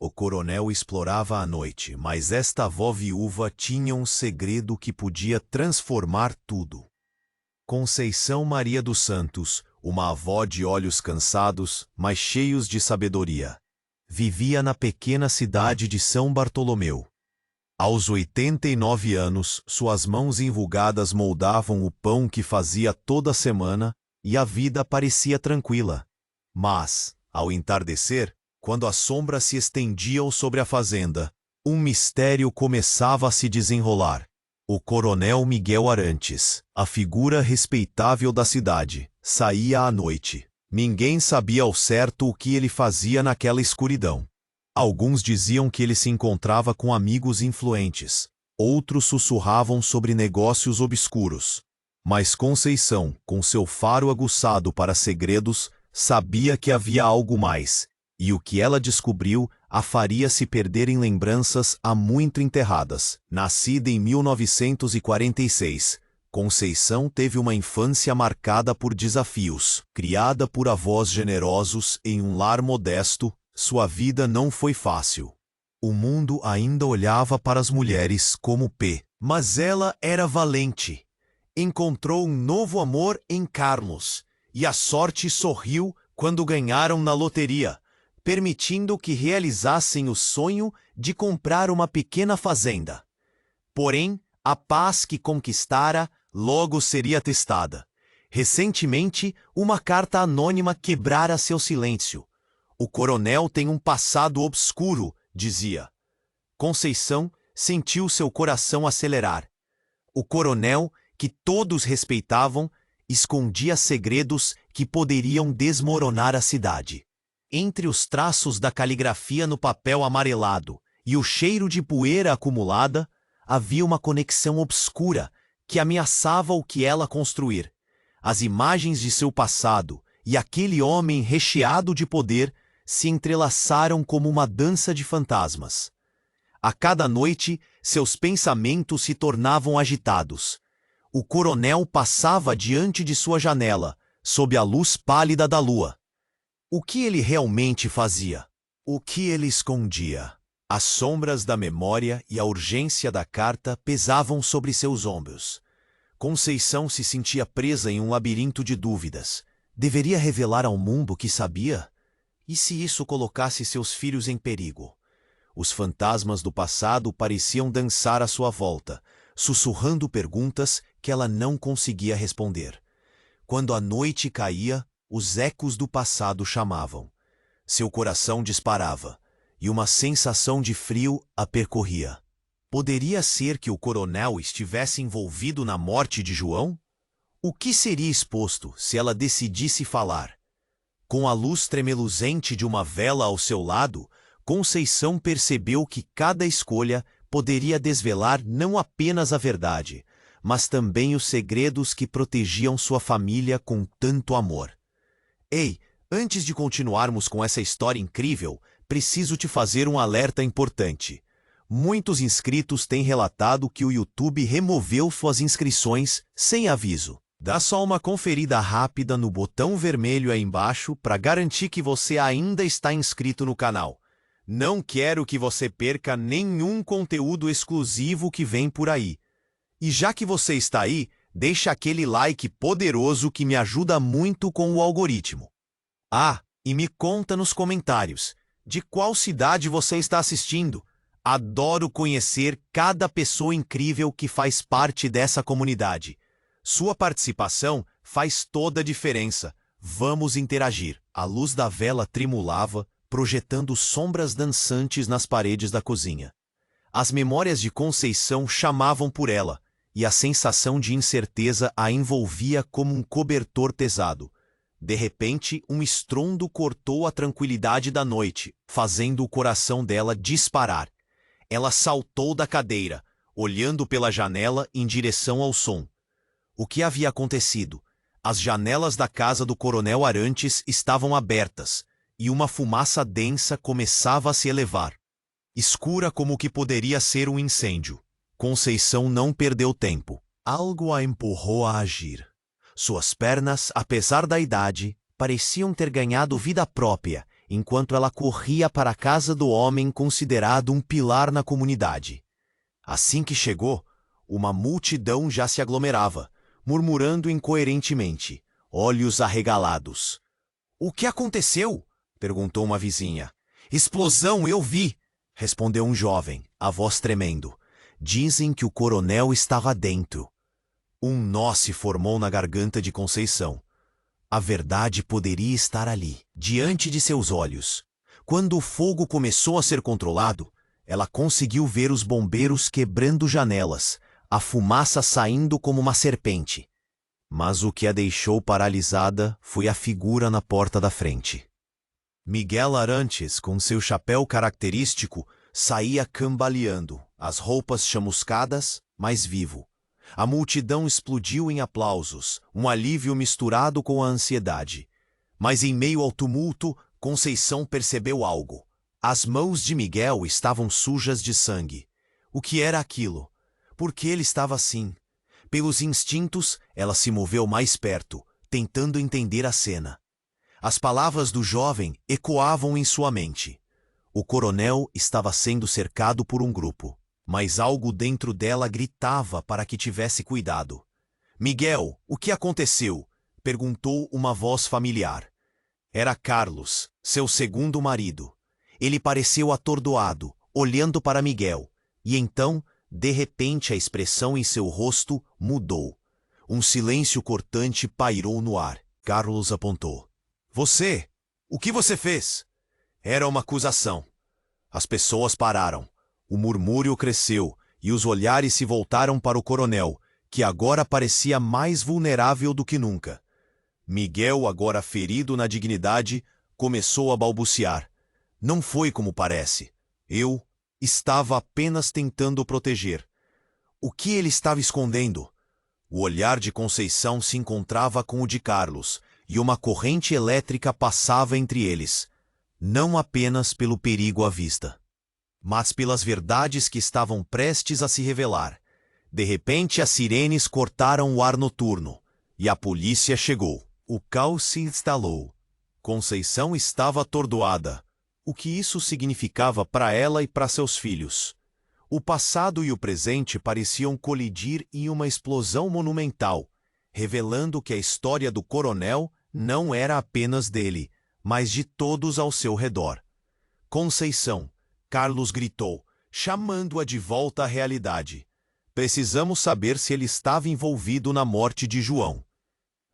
O coronel explorava a noite, mas esta avó viúva tinha um segredo que podia transformar tudo. Conceição Maria dos Santos, uma avó de olhos cansados, mas cheios de sabedoria, vivia na pequena cidade de São Bartolomeu. Aos 89 anos, suas mãos enrugadas moldavam o pão que fazia toda semana e a vida parecia tranquila. Mas, ao entardecer, quando as sombras se estendiam sobre a fazenda, um mistério começava a se desenrolar. O coronel Miguel Arantes, a figura respeitável da cidade, saía à noite. Ninguém sabia ao certo o que ele fazia naquela escuridão. Alguns diziam que ele se encontrava com amigos influentes. Outros sussurravam sobre negócios obscuros. Mas Conceição, com seu faro aguçado para segredos, sabia que havia algo mais. E o que ela descobriu a faria se perder em lembranças há muito enterradas. Nascida em 1946, Conceição teve uma infância marcada por desafios. Criada por avós generosos em um lar modesto, sua vida não foi fácil. O mundo ainda olhava para as mulheres como mas ela era valente. Encontrou um novo amor em Carlos, e a sorte sorriu quando ganharam na loteria, permitindo que realizassem o sonho de comprar uma pequena fazenda. Porém, a paz que conquistara logo seria testada. Recentemente, uma carta anônima quebrara seu silêncio. O coronel tem um passado obscuro, dizia. Conceição sentiu seu coração acelerar. O coronel, que todos respeitavam, escondia segredos que poderiam desmoronar a cidade. Entre os traços da caligrafia no papel amarelado e o cheiro de poeira acumulada, havia uma conexão obscura que ameaçava o que ela construir. As imagens de seu passado e aquele homem recheado de poder se entrelaçaram como uma dança de fantasmas. A cada noite, seus pensamentos se tornavam agitados. O coronel passava diante de sua janela, sob a luz pálida da lua. O que ele realmente fazia? O que ele escondia? As sombras da memória e a urgência da carta pesavam sobre seus ombros. Conceição se sentia presa em um labirinto de dúvidas. Deveria revelar ao mundo o que sabia? E se isso colocasse seus filhos em perigo? Os fantasmas do passado pareciam dançar à sua volta, sussurrando perguntas que ela não conseguia responder. Quando a noite caía, os ecos do passado chamavam. Seu coração disparava, e uma sensação de frio a percorria. Poderia ser que o coronel estivesse envolvido na morte de João? O que seria exposto se ela decidisse falar? Com a luz tremeluzente de uma vela ao seu lado, Conceição percebeu que cada escolha poderia desvelar não apenas a verdade, mas também os segredos que protegiam sua família com tanto amor. Ei, antes de continuarmos com essa história incrível, preciso te fazer um alerta importante. Muitos inscritos têm relatado que o YouTube removeu suas inscrições sem aviso. Dá só uma conferida rápida no botão vermelho aí embaixo para garantir que você ainda está inscrito no canal. Não quero que você perca nenhum conteúdo exclusivo que vem por aí. E já que você está aí, deixa aquele like poderoso que me ajuda muito com o algoritmo. Ah, e me conta nos comentários, de qual cidade você está assistindo? Adoro conhecer cada pessoa incrível que faz parte dessa comunidade. Sua participação faz toda a diferença. Vamos interagir. A luz da vela tremulava, projetando sombras dançantes nas paredes da cozinha. As memórias de Conceição chamavam por ela, e a sensação de incerteza a envolvia como um cobertor pesado. De repente, um estrondo cortou a tranquilidade da noite, fazendo o coração dela disparar. Ela saltou da cadeira, olhando pela janela em direção ao som. O que havia acontecido? As janelas da casa do coronel Arantes estavam abertas, e uma fumaça densa começava a se elevar. Escura como o que poderia ser um incêndio. Conceição não perdeu tempo. Algo a empurrou a agir. Suas pernas, apesar da idade, pareciam ter ganhado vida própria, enquanto ela corria para a casa do homem considerado um pilar na comunidade. Assim que chegou, uma multidão já se aglomerava, murmurando incoerentemente, olhos arregalados. "O que aconteceu?" perguntou uma vizinha. "Explosão, eu vi!" respondeu um jovem, a voz tremendo. "Dizem que o coronel estava dentro." Um nó se formou na garganta de Conceição. A verdade poderia estar ali, diante de seus olhos. Quando o fogo começou a ser controlado, ela conseguiu ver os bombeiros quebrando janelas, a fumaça saindo como uma serpente. Mas o que a deixou paralisada foi a figura na porta da frente. Miguel Arantes, com seu chapéu característico, saía cambaleando, as roupas chamuscadas, mas vivo. A multidão explodiu em aplausos, um alívio misturado com a ansiedade. Mas em meio ao tumulto, Conceição percebeu algo. As mãos de Miguel estavam sujas de sangue. O que era aquilo? Por que ele estava assim? Pelos instintos, ela se moveu mais perto, tentando entender a cena. As palavras do jovem ecoavam em sua mente. O coronel estava sendo cercado por um grupo, mas algo dentro dela gritava para que tivesse cuidado. "Miguel, o que aconteceu?" perguntou uma voz familiar. Era Carlos, seu segundo marido. Ele pareceu atordoado, olhando para Miguel, e então, de repente, a expressão em seu rosto mudou. Um silêncio cortante pairou no ar. Carlos apontou. "Você? O que você fez?" Era uma acusação. As pessoas pararam. O murmúrio cresceu e os olhares se voltaram para o coronel, que agora parecia mais vulnerável do que nunca. Miguel, agora ferido na dignidade, começou a balbuciar. "Não foi como parece. Eu estava apenas tentando o proteger." O que ele estava escondendo? O olhar de Conceição se encontrava com o de Carlos, e uma corrente elétrica passava entre eles, não apenas pelo perigo à vista, mas pelas verdades que estavam prestes a se revelar. De repente, as sirenes cortaram o ar noturno, e a polícia chegou. O caos se instalou. Conceição estava atordoada. O que isso significava para ela e para seus filhos? O passado e o presente pareciam colidir em uma explosão monumental, revelando que a história do coronel não era apenas dele, mas de todos ao seu redor. "Conceição!" Carlos gritou, chamando-a de volta à realidade. "Precisamos saber se ele estava envolvido na morte de João."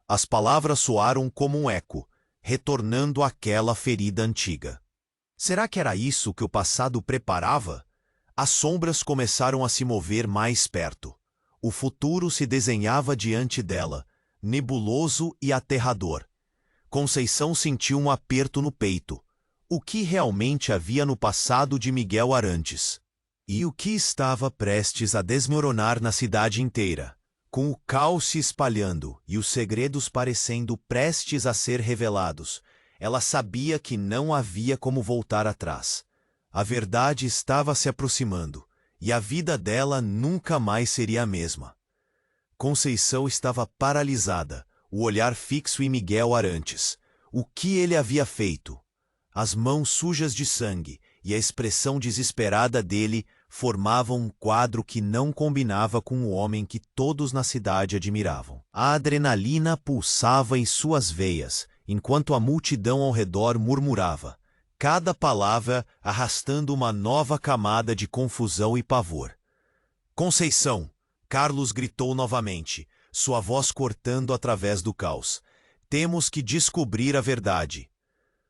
As palavras soaram como um eco, retornando àquela ferida antiga. Será que era isso que o passado preparava? As sombras começaram a se mover mais perto. O futuro se desenhava diante dela, nebuloso e aterrador. Conceição sentiu um aperto no peito. O que realmente havia no passado de Miguel Arantes? E o que estava prestes a desmoronar na cidade inteira? Com o caos se espalhando e os segredos parecendo prestes a ser revelados, ela sabia que não havia como voltar atrás. A verdade estava se aproximando, e a vida dela nunca mais seria a mesma. Conceição estava paralisada, o olhar fixo em Miguel Arantes. O que ele havia feito? As mãos sujas de sangue e a expressão desesperada dele formavam um quadro que não combinava com o homem que todos na cidade admiravam. A adrenalina pulsava em suas veias, enquanto a multidão ao redor murmurava, cada palavra arrastando uma nova camada de confusão e pavor. "Conceição!" Carlos gritou novamente, sua voz cortando através do caos. "Temos que descobrir a verdade."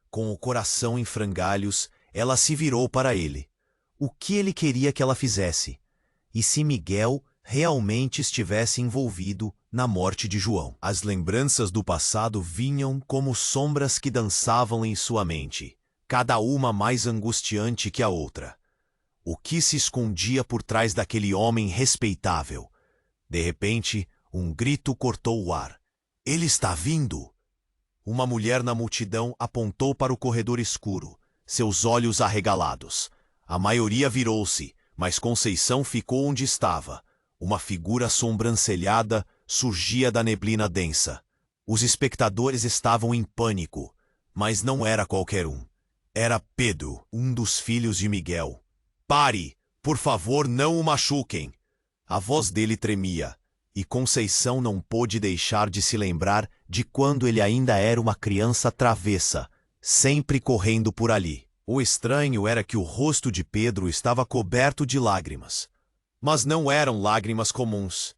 Com o coração em frangalhos, ela se virou para ele. O que ele queria que ela fizesse? E se Miguel realmente estivesse envolvido na morte de João? As lembranças do passado vinham como sombras que dançavam em sua mente, cada uma mais angustiante que a outra. O que se escondia por trás daquele homem respeitável? De repente, um grito cortou o ar. "Ele está vindo!" Uma mulher na multidão apontou para o corredor escuro, seus olhos arregalados. A maioria virou-se, mas Conceição ficou onde estava. Uma figura sobrancelhada surgia da neblina densa. Os espectadores estavam em pânico, mas não era qualquer um. Era Pedro, um dos filhos de Miguel. Pare! Por favor, não o machuquem! A voz dele tremia, e Conceição não pôde deixar de se lembrar de quando ele ainda era uma criança travessa, sempre correndo por ali. O estranho era que o rosto de Pedro estava coberto de lágrimas. Mas não eram lágrimas comuns.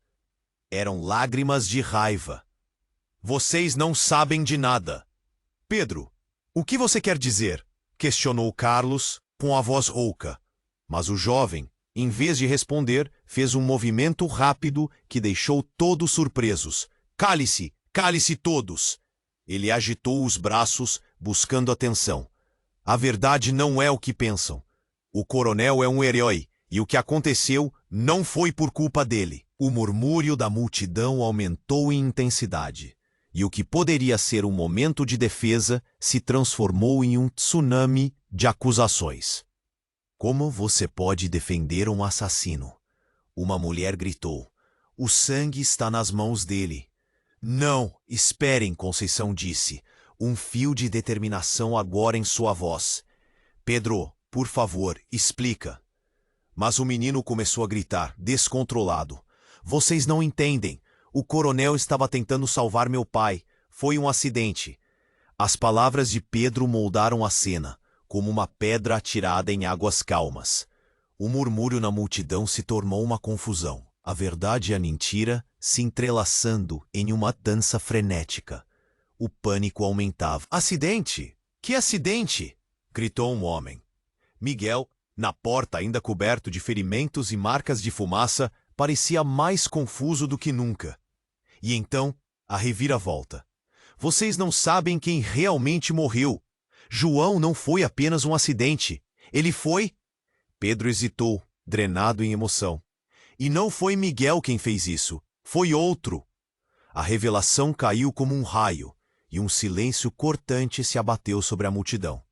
Eram lágrimas de raiva. Vocês não sabem de nada. Pedro, o que você quer dizer? Questionou Carlos com a voz rouca. Mas o jovem, em vez de responder, fez um movimento rápido que deixou todos surpresos. Cale-se! Cale-se todos! Ele agitou os braços, buscando atenção. A verdade não é o que pensam. O coronel é um herói, e o que aconteceu não foi por culpa dele. O murmúrio da multidão aumentou em intensidade, e o que poderia ser um momento de defesa se transformou em um tsunami de acusações. Como você pode defender um assassino? Uma mulher gritou. O sangue está nas mãos dele. Não, esperem, Conceição disse, um fio de determinação agora em sua voz. Pedro, por favor, explica. Mas o menino começou a gritar, descontrolado. Vocês não entendem. O coronel estava tentando salvar meu pai. Foi um acidente. As palavras de Pedro moldaram a cena, como uma pedra atirada em águas calmas. O murmúrio na multidão se tornou uma confusão. A verdade e a mentira se entrelaçando em uma dança frenética. O pânico aumentava. Acidente? Que acidente? Gritou um homem. Miguel, na porta ainda coberto de ferimentos e marcas de fumaça, parecia mais confuso do que nunca. E então, a reviravolta. Vocês não sabem quem realmente morreu. João não foi apenas um acidente. Ele foi... Pedro hesitou, drenado em emoção. E não foi Miguel quem fez isso. Foi outro. A revelação caiu como um raio, e um silêncio cortante se abateu sobre a multidão.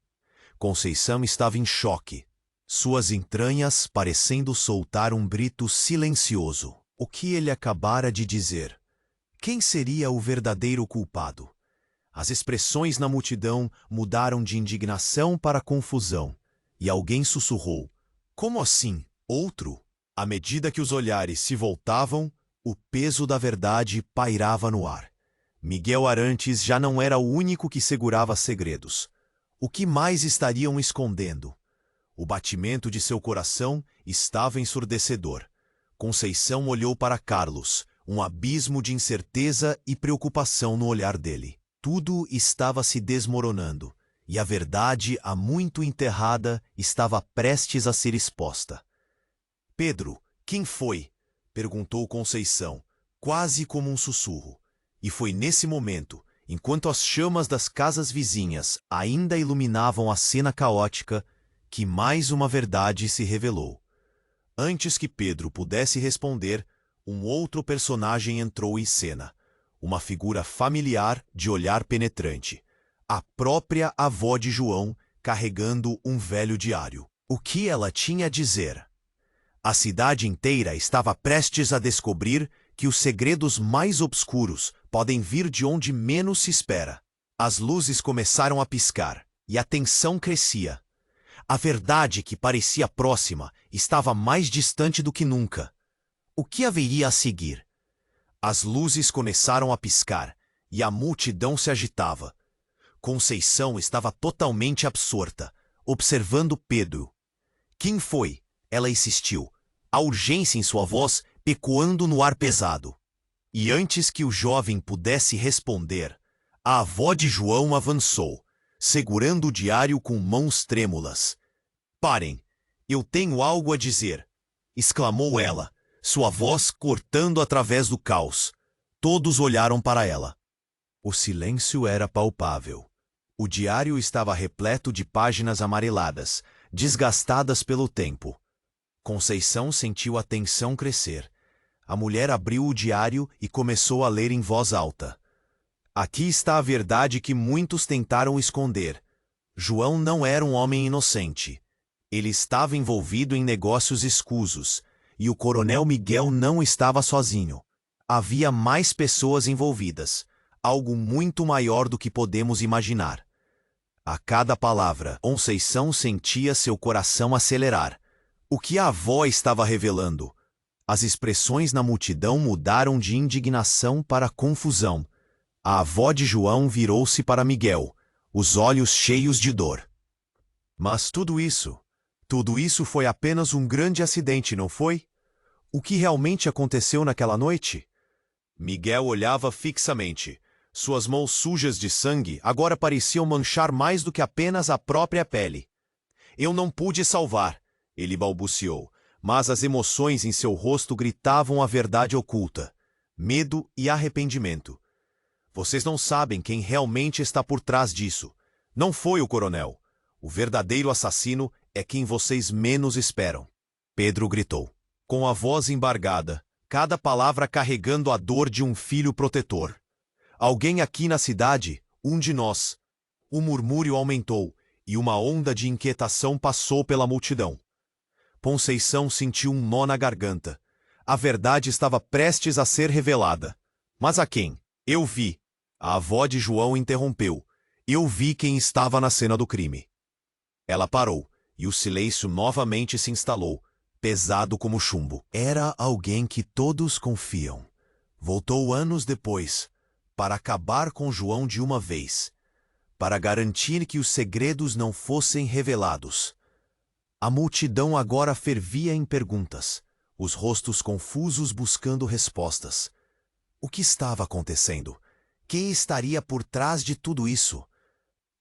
Conceição estava em choque, suas entranhas parecendo soltar um grito silencioso. O que ele acabara de dizer? Quem seria o verdadeiro culpado? As expressões na multidão mudaram de indignação para confusão, e alguém sussurrou. Como assim? Outro? À medida que os olhares se voltavam, o peso da verdade pairava no ar. Miguel Arantes já não era o único que segurava segredos. O que mais estariam escondendo? O batimento de seu coração estava ensurdecedor. Conceição olhou para Carlos, um abismo de incerteza e preocupação no olhar dele. Tudo estava se desmoronando, e a verdade, há muito enterrada, estava prestes a ser exposta. Pedro, quem foi? Perguntou Conceição, quase como um sussurro. E foi nesse momento, enquanto as chamas das casas vizinhas ainda iluminavam a cena caótica, que mais uma verdade se revelou. Antes que Pedro pudesse responder, um outro personagem entrou em cena. Uma figura familiar de olhar penetrante. A própria avó de João, carregando um velho diário. O que ela tinha a dizer? A cidade inteira estava prestes a descobrir que os segredos mais obscuros podem vir de onde menos se espera. As luzes começaram a piscar, e a tensão crescia. A verdade que parecia próxima estava mais distante do que nunca. O que haveria a seguir? As luzes começaram a piscar, e a multidão se agitava. Conceição estava totalmente absorta, observando Pedro. Quem foi? Ela insistiu, a urgência em sua voz ecoando no ar pesado. E antes que o jovem pudesse responder, a avó de João avançou, segurando o diário com mãos trêmulas. Parem, eu tenho algo a dizer, exclamou ela, sua voz cortando através do caos. Todos olharam para ela. O silêncio era palpável. O diário estava repleto de páginas amareladas, desgastadas pelo tempo. Conceição sentiu a tensão crescer. A mulher abriu o diário e começou a ler em voz alta. Aqui está a verdade que muitos tentaram esconder. João não era um homem inocente. Ele estava envolvido em negócios escusos, e o coronel Miguel não estava sozinho. Havia mais pessoas envolvidas, algo muito maior do que podemos imaginar. A cada palavra, Conceição sentia seu coração acelerar. O que a avó estava revelando? As expressões na multidão mudaram de indignação para confusão. A avó de João virou-se para Miguel, os olhos cheios de dor. Mas tudo isso foi apenas um grande acidente, não foi? O que realmente aconteceu naquela noite? Miguel olhava fixamente. Suas mãos sujas de sangue agora pareciam manchar mais do que apenas a própria pele. Eu não pude salvar, ele balbuciou, mas as emoções em seu rosto gritavam a verdade oculta: medo e arrependimento. Vocês não sabem quem realmente está por trás disso. Não foi o coronel. O verdadeiro assassino é quem vocês menos esperam. Pedro gritou, com a voz embargada, cada palavra carregando a dor de um filho protetor. Alguém aqui na cidade, um de nós. O murmúrio aumentou e uma onda de inquietação passou pela multidão. Conceição sentiu um nó na garganta. A verdade estava prestes a ser revelada. Mas a quem? Eu vi. A avó de João interrompeu. Eu vi quem estava na cena do crime. Ela parou e o silêncio novamente se instalou, pesado como chumbo. Era alguém que todos confiam. Voltou anos depois, para acabar com João de uma vez, para garantir que os segredos não fossem revelados. A multidão agora fervia em perguntas, os rostos confusos buscando respostas. O que estava acontecendo? Quem estaria por trás de tudo isso?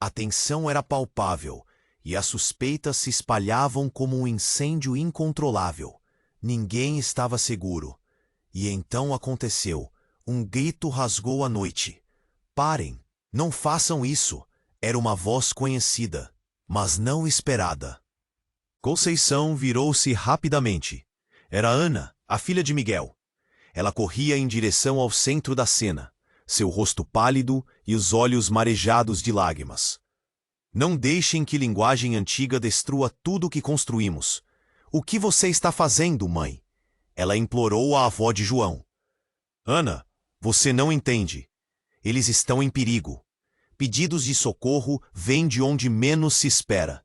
A tensão era palpável, e as suspeitas se espalhavam como um incêndio incontrolável. Ninguém estava seguro. E então aconteceu. Um grito rasgou a noite. Parem! Não façam isso! Era uma voz conhecida, mas não esperada. Conceição virou-se rapidamente. Era Ana, a filha de Miguel. Ela corria em direção ao centro da cena, seu rosto pálido e os olhos marejados de lágrimas. Não deixem que linguagem antiga destrua tudo o que construímos. O que você está fazendo, mãe? Ela implorou à avó de João. Ana, você não entende. Eles estão em perigo. Pedidos de socorro vêm de onde menos se espera.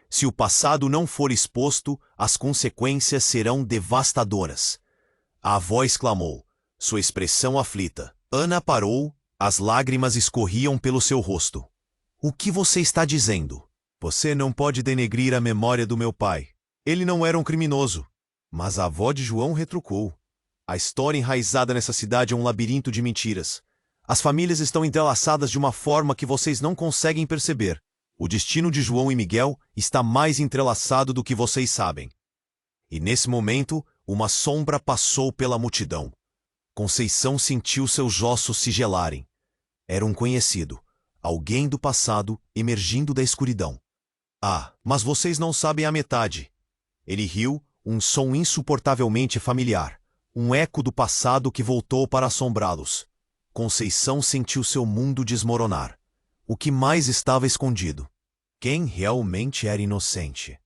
Se o passado não for exposto, as consequências serão devastadoras. A avó exclamou, sua expressão aflita. Ana parou, as lágrimas escorriam pelo seu rosto. O que você está dizendo? Você não pode denegrir a memória do meu pai. Ele não era um criminoso. Mas a avó de João retrucou. A história enraizada nessa cidade é um labirinto de mentiras. As famílias estão entrelaçadas de uma forma que vocês não conseguem perceber. O destino de João e Miguel está mais entrelaçado do que vocês sabem. E nesse momento, uma sombra passou pela multidão. Conceição sentiu seus ossos se gelarem. Era um conhecido, alguém do passado emergindo da escuridão. Ah, mas vocês não sabem a metade. Ele riu, um som insuportavelmente familiar. Um eco do passado que voltou para assombrá-los. Conceição sentiu seu mundo desmoronar. O que mais estava escondido? Quem realmente era inocente?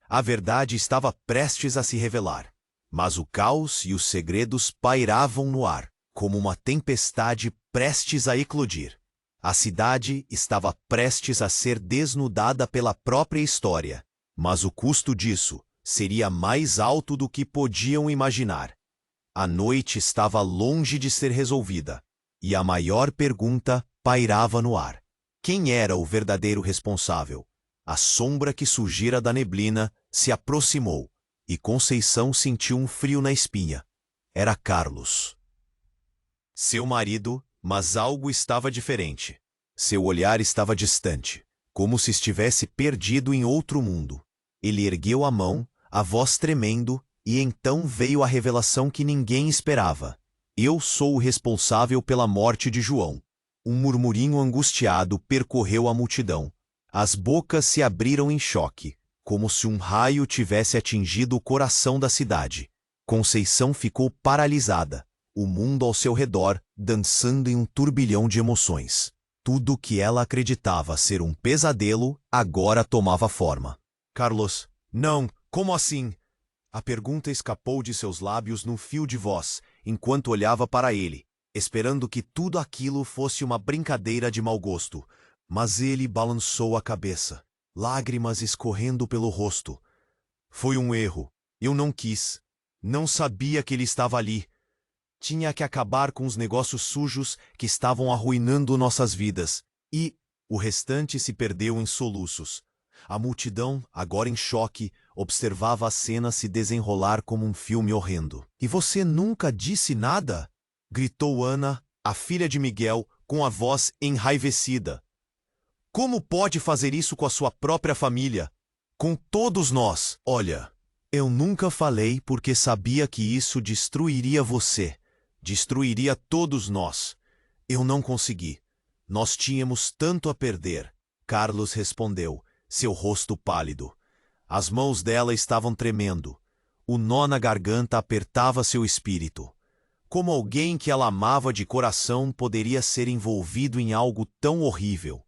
A verdade estava prestes a se revelar. Mas o caos e os segredos pairavam no ar, como uma tempestade prestes a eclodir. A cidade estava prestes a ser desnudada pela própria história. Mas o custo disso seria mais alto do que podiam imaginar. A noite estava longe de ser resolvida, e a maior pergunta pairava no ar. Quem era o verdadeiro responsável? A sombra que surgira da neblina se aproximou, e Conceição sentiu um frio na espinha. Era Carlos. Seu marido, mas algo estava diferente. Seu olhar estava distante, como se estivesse perdido em outro mundo. Ele ergueu a mão, a voz tremendo, e então veio a revelação que ninguém esperava. Eu sou o responsável pela morte de João. Um murmurinho angustiado percorreu a multidão. As bocas se abriram em choque, como se um raio tivesse atingido o coração da cidade. Conceição ficou paralisada, o mundo ao seu redor dançando em um turbilhão de emoções. Tudo o que ela acreditava ser um pesadelo agora tomava forma. Carlos, não, como assim? A pergunta escapou de seus lábios num fio de voz, enquanto olhava para ele, esperando que tudo aquilo fosse uma brincadeira de mau gosto. Mas ele balançou a cabeça, lágrimas escorrendo pelo rosto. Foi um erro. Eu não quis. Não sabia que ele estava ali. Tinha que acabar com os negócios sujos que estavam arruinando nossas vidas. E o restante se perdeu em soluços. A multidão, agora em choque, observava a cena se desenrolar como um filme horrendo. E você nunca disse nada? Gritou Ana, a filha de Miguel, com a voz enraivecida. Como pode fazer isso com a sua própria família? Com todos nós? Olha, eu nunca falei porque sabia que isso destruiria você. Destruiria todos nós. Eu não consegui. Nós tínhamos tanto a perder. Carlos respondeu, seu rosto pálido. As mãos dela estavam tremendo. O nó na garganta apertava seu espírito. Como alguém que ela amava de coração poderia ser envolvido em algo tão horrível?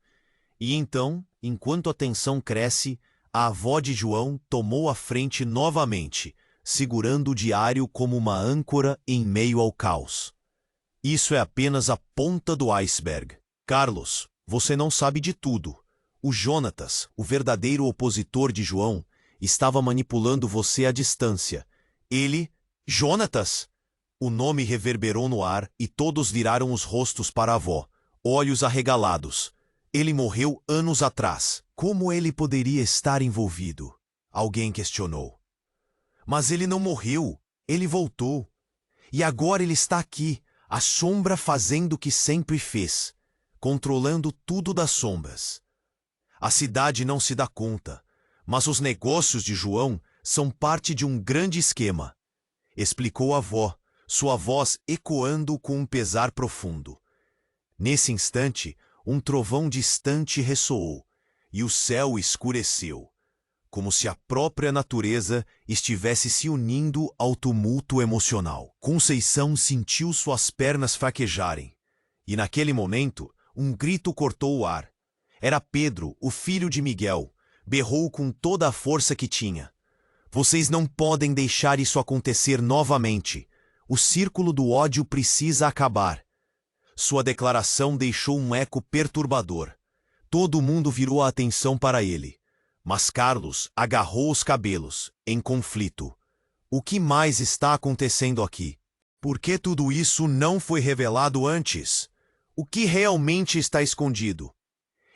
E então, enquanto a tensão cresce, a avó de João tomou a frente novamente, segurando o diário como uma âncora em meio ao caos. Isso é apenas a ponta do iceberg. Carlos, você não sabe de tudo. O Jonatas, o verdadeiro opositor de João, estava manipulando você à distância. Ele... Jonatas! O nome reverberou no ar e todos viraram os rostos para a avó, olhos arregalados. Ele morreu anos atrás. Como ele poderia estar envolvido? Alguém questionou. Mas ele não morreu. Ele voltou. E agora ele está aqui, a sombra fazendo o que sempre fez, controlando tudo das sombras. A cidade não se dá conta, mas os negócios de João são parte de um grande esquema, explicou a avó, sua voz ecoando com um pesar profundo. Nesse instante, um trovão distante ressoou, e o céu escureceu, como se a própria natureza estivesse se unindo ao tumulto emocional. Conceição sentiu suas pernas fraquejarem, e naquele momento, um grito cortou o ar. Era Pedro, o filho de Miguel, berrou com toda a força que tinha. Vocês não podem deixar isso acontecer novamente. O círculo do ódio precisa acabar. Sua declaração deixou um eco perturbador. Todo mundo virou a atenção para ele. Mas Carlos agarrou os cabelos, em conflito. O que mais está acontecendo aqui? Por que tudo isso não foi revelado antes? O que realmente está escondido?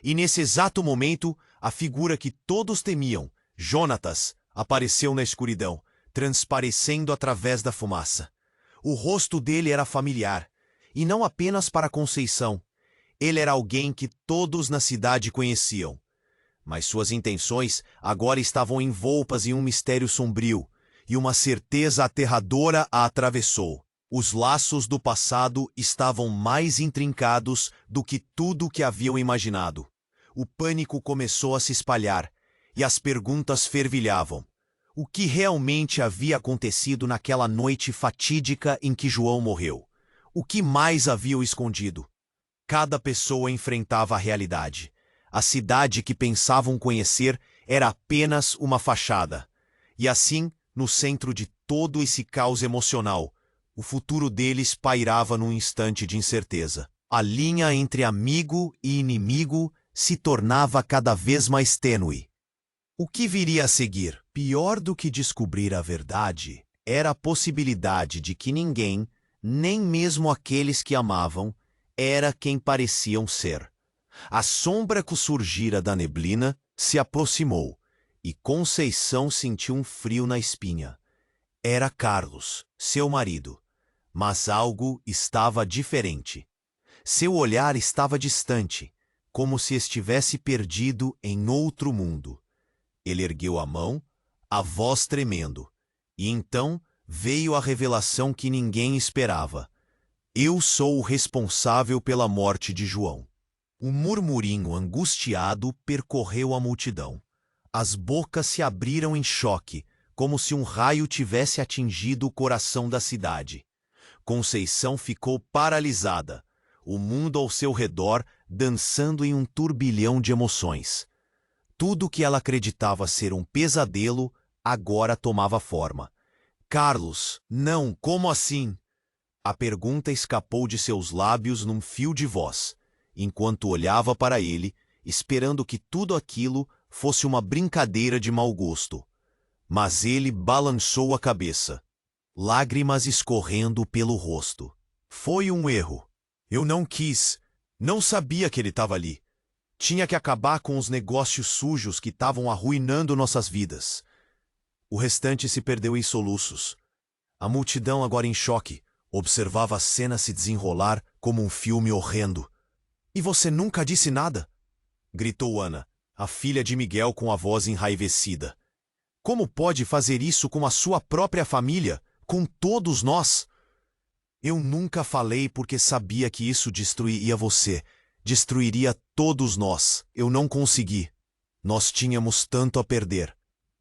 E nesse exato momento, a figura que todos temiam, Jonatas, apareceu na escuridão, transparecendo através da fumaça. O rosto dele era familiar. E não apenas para Conceição. Ele era alguém que todos na cidade conheciam. Mas suas intenções agora estavam envoltas em um mistério sombrio, e uma certeza aterradora a atravessou. Os laços do passado estavam mais intrincados do que tudo o que haviam imaginado. O pânico começou a se espalhar, e as perguntas fervilhavam. O que realmente havia acontecido naquela noite fatídica em que João morreu? O que mais haviam escondido? Cada pessoa enfrentava a realidade. A cidade que pensavam conhecer era apenas uma fachada. E assim, no centro de todo esse caos emocional, o futuro deles pairava num instante de incerteza. A linha entre amigo e inimigo se tornava cada vez mais tênue. O que viria a seguir? Pior do que descobrir a verdade, era a possibilidade de que ninguém, nem mesmo aqueles que amavam, era quem pareciam ser. A sombra que surgira da neblina se aproximou, e Conceição sentiu um frio na espinha. Era Carlos, seu marido, mas algo estava diferente. Seu olhar estava distante, como se estivesse perdido em outro mundo. Ele ergueu a mão, a voz tremendo, e então veio a revelação que ninguém esperava. Eu sou o responsável pela morte de João. Um murmurinho angustiado percorreu a multidão. As bocas se abriram em choque, como se um raio tivesse atingido o coração da cidade. Conceição ficou paralisada, o mundo ao seu redor dançando em um turbilhão de emoções. Tudo o que ela acreditava ser um pesadelo agora tomava forma. Carlos, não, como assim? A pergunta escapou de seus lábios num fio de voz, enquanto olhava para ele, esperando que tudo aquilo fosse uma brincadeira de mau gosto. Mas ele balançou a cabeça, lágrimas escorrendo pelo rosto. Foi um erro. Eu não quis. Não sabia que ele estava ali. Tinha que acabar com os negócios sujos que estavam arruinando nossas vidas. O restante se perdeu em soluços. A multidão, agora em choque, observava a cena se desenrolar como um filme horrendo. E você nunca disse nada? Gritou Ana, a filha de Miguel, com a voz enraivecida. Como pode fazer isso com a sua própria família, com todos nós? Eu nunca falei porque sabia que isso destruiria você, destruiria todos nós. Eu não consegui. Nós tínhamos tanto a perder.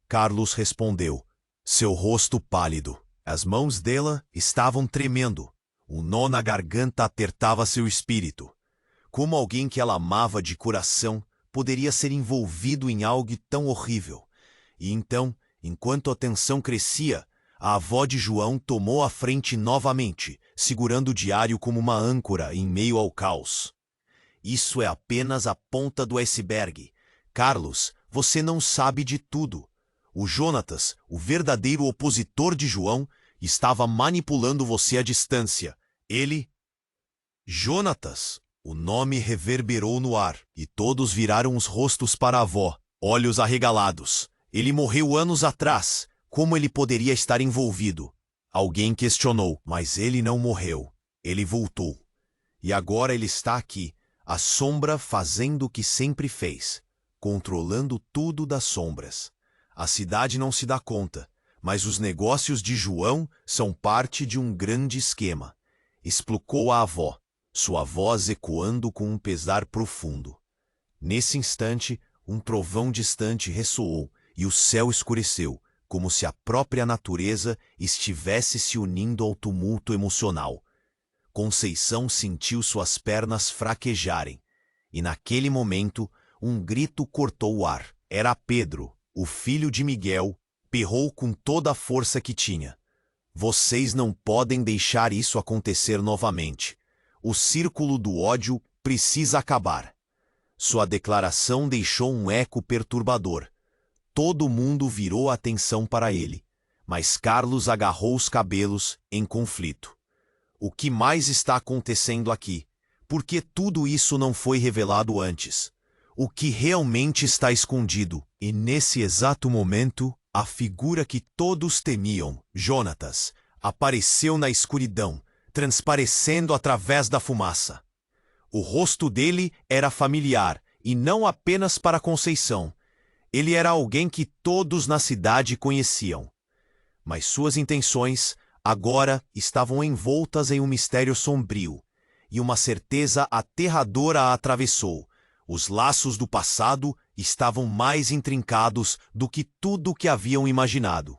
Carlos respondeu, seu rosto pálido. As mãos dela estavam tremendo. Um nó na garganta apertava seu espírito. Como alguém que ela amava de coração poderia ser envolvido em algo tão horrível? E então, enquanto a tensão crescia, a avó de João tomou a frente novamente, segurando o diário como uma âncora em meio ao caos. Isso é apenas a ponta do iceberg. Carlos, você não sabe de tudo. O Jonatas, o verdadeiro opositor de João, estava manipulando você à distância. Ele... Jonatas! O nome reverberou no ar, e todos viraram os rostos para a avó, olhos arregalados. Ele morreu anos atrás. Como ele poderia estar envolvido? Alguém questionou, mas ele não morreu. Ele voltou. E agora ele está aqui, a sombra, fazendo o que sempre fez, controlando tudo das sombras. A cidade não se dá conta, mas os negócios de João são parte de um grande esquema, explicou a avó, sua voz ecoando com um pesar profundo. Nesse instante, um trovão distante ressoou e o céu escureceu, como se a própria natureza estivesse se unindo ao tumulto emocional. Conceição sentiu suas pernas fraquejarem, e naquele momento um grito cortou o ar. Era Pedro, o filho de Miguel, berrou com toda a força que tinha. Vocês não podem deixar isso acontecer novamente. O círculo do ódio precisa acabar. Sua declaração deixou um eco perturbador. Todo mundo virou a atenção para ele, mas Carlos agarrou os cabelos em conflito. O que mais está acontecendo aqui? Por que tudo isso não foi revelado antes? O que realmente está escondido? E nesse exato momento, a figura que todos temiam, Jonatas, apareceu na escuridão, transparecendo através da fumaça. O rosto dele era familiar, e não apenas para Conceição. Ele era alguém que todos na cidade conheciam. Mas suas intenções, agora, estavam envoltas em um mistério sombrio, e uma certeza aterradora a atravessou. Os laços do passado estavam mais intrincados do que tudo o que haviam imaginado.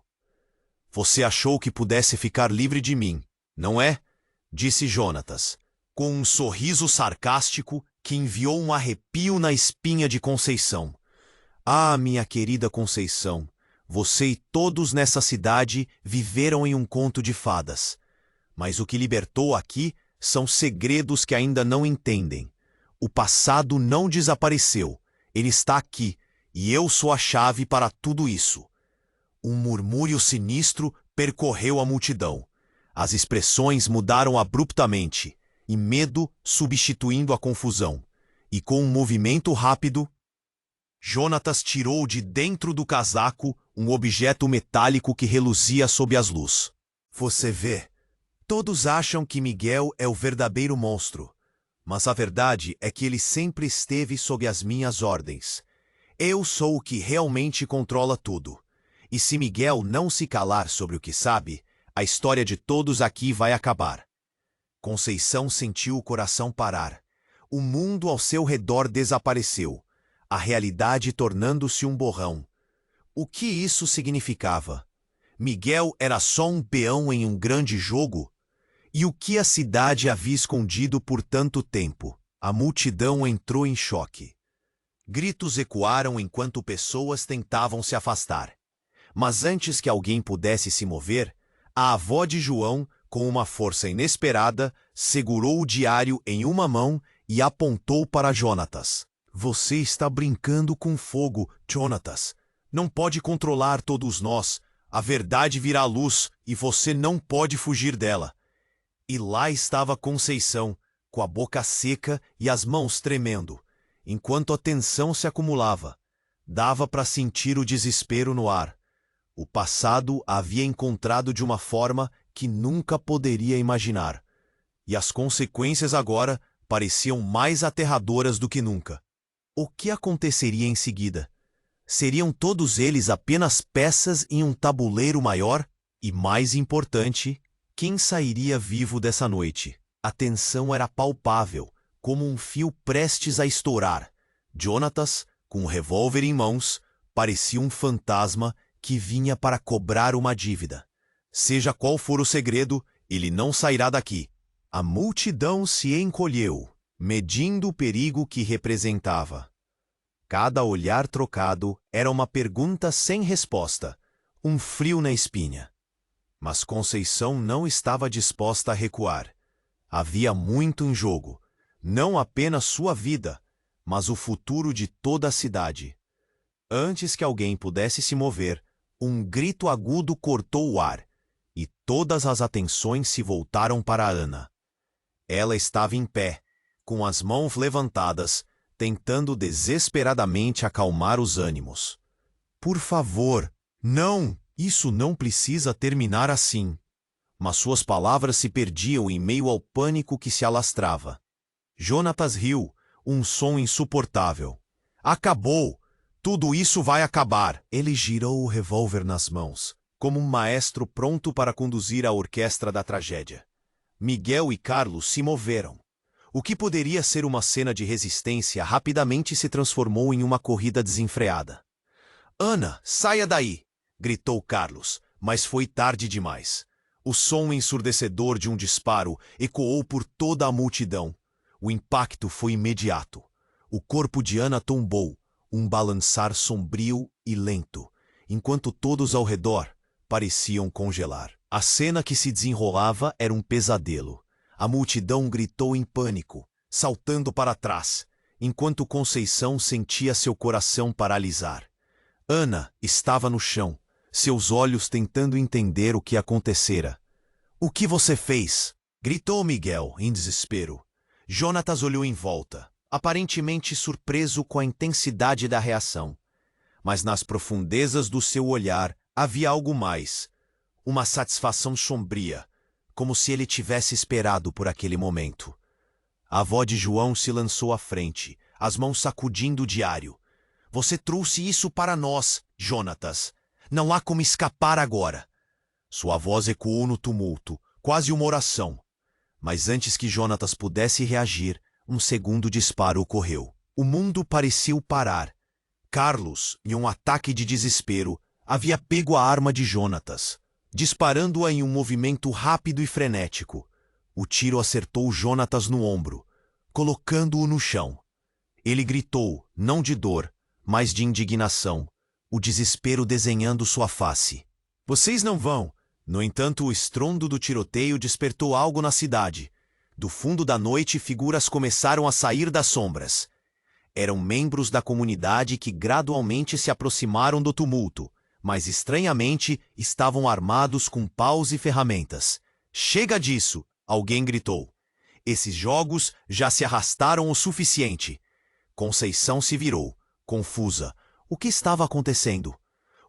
Você achou que pudesse ficar livre de mim, não é? Disse Jonatas, com um sorriso sarcástico que enviou um arrepio na espinha de Conceição. Ah, minha querida Conceição, você e todos nessa cidade viveram em um conto de fadas. Mas o que libertou aqui são segredos que ainda não entendem. O passado não desapareceu, ele está aqui, e eu sou a chave para tudo isso. Um murmúrio sinistro percorreu a multidão. As expressões mudaram abruptamente, e medo substituindo a confusão. E com um movimento rápido, Jonatas tirou de dentro do casaco um objeto metálico que reluzia sob as luzes. Você vê, todos acham que Miguel é o verdadeiro monstro, mas a verdade é que ele sempre esteve sob as minhas ordens. Eu sou o que realmente controla tudo. E se Miguel não se calar sobre o que sabe, a história de todos aqui vai acabar. Conceição sentiu o coração parar. O mundo ao seu redor desapareceu, a realidade tornando-se um borrão. O que isso significava? Miguel era só um peão em um grande jogo? E o que a cidade havia escondido por tanto tempo? A multidão entrou em choque. Gritos ecoaram enquanto pessoas tentavam se afastar. Mas antes que alguém pudesse se mover, a avó de João, com uma força inesperada, segurou o diário em uma mão e apontou para Jonatas. Você está brincando com fogo, Jonatas. Não pode controlar todos nós. A verdade virá à luz e você não pode fugir dela. E lá estava Conceição, com a boca seca e as mãos tremendo, enquanto a tensão se acumulava. Dava para sentir o desespero no ar. O passado a havia encontrado de uma forma que nunca poderia imaginar. E as consequências agora pareciam mais aterradoras do que nunca. O que aconteceria em seguida? Seriam todos eles apenas peças em um tabuleiro maior? E mais importante, quem sairia vivo dessa noite? A tensão era palpável, como um fio prestes a estourar. Jonatas, com o revólver em mãos, parecia um fantasma que vinha para cobrar uma dívida. Seja qual for o segredo, ele não sairá daqui. A multidão se encolheu, medindo o perigo que representava. Cada olhar trocado era uma pergunta sem resposta, um frio na espinha. Mas Conceição não estava disposta a recuar. Havia muito em jogo, não apenas sua vida, mas o futuro de toda a cidade. Antes que alguém pudesse se mover, um grito agudo cortou o ar, e todas as atenções se voltaram para Ana. Ela estava em pé, com as mãos levantadas, tentando desesperadamente acalmar os ânimos. Por favor, não! Isso não precisa terminar assim. Mas suas palavras se perdiam em meio ao pânico que se alastrava. Jonatas riu, um som insuportável. Acabou! Tudo isso vai acabar! Ele girou o revólver nas mãos, como um maestro pronto para conduzir a orquestra da tragédia. Miguel e Carlos se moveram. O que poderia ser uma cena de resistência rapidamente se transformou em uma corrida desenfreada. Ana, saia daí! Gritou Carlos, mas foi tarde demais. O som ensurdecedor de um disparo ecoou por toda a multidão. O impacto foi imediato. O corpo de Ana tombou, um balançar sombrio e lento, enquanto todos ao redor pareciam congelar. A cena que se desenrolava era um pesadelo. A multidão gritou em pânico, saltando para trás, enquanto Conceição sentia seu coração paralisar. Ana estava no chão, seus olhos tentando entender o que acontecera. "O que você fez?" gritou Miguel, em desespero. Jonatas olhou em volta, aparentemente surpreso com a intensidade da reação. Mas nas profundezas do seu olhar havia algo mais, uma satisfação sombria, como se ele tivesse esperado por aquele momento. A avó de João se lançou à frente, as mãos sacudindo o diário. "Você trouxe isso para nós, Jonatas. Não há como escapar agora." Sua voz ecoou no tumulto, quase uma oração. Mas antes que Jonatas pudesse reagir, um segundo disparo ocorreu. O mundo pareceu parar. Carlos, em um ataque de desespero, havia pego a arma de Jonatas, disparando-a em um movimento rápido e frenético. O tiro acertou Jonatas no ombro, colocando-o no chão. Ele gritou, não de dor, mas de indignação, o desespero desenhando sua face. "Vocês não vão!" No entanto, o estrondo do tiroteio despertou algo na cidade. Do fundo da noite, figuras começaram a sair das sombras. Eram membros da comunidade que gradualmente se aproximaram do tumulto, mas estranhamente estavam armados com paus e ferramentas. "Chega disso!" alguém gritou. "Esses jogos já se arrastaram o suficiente." Conceição se virou, confusa. O que estava acontecendo?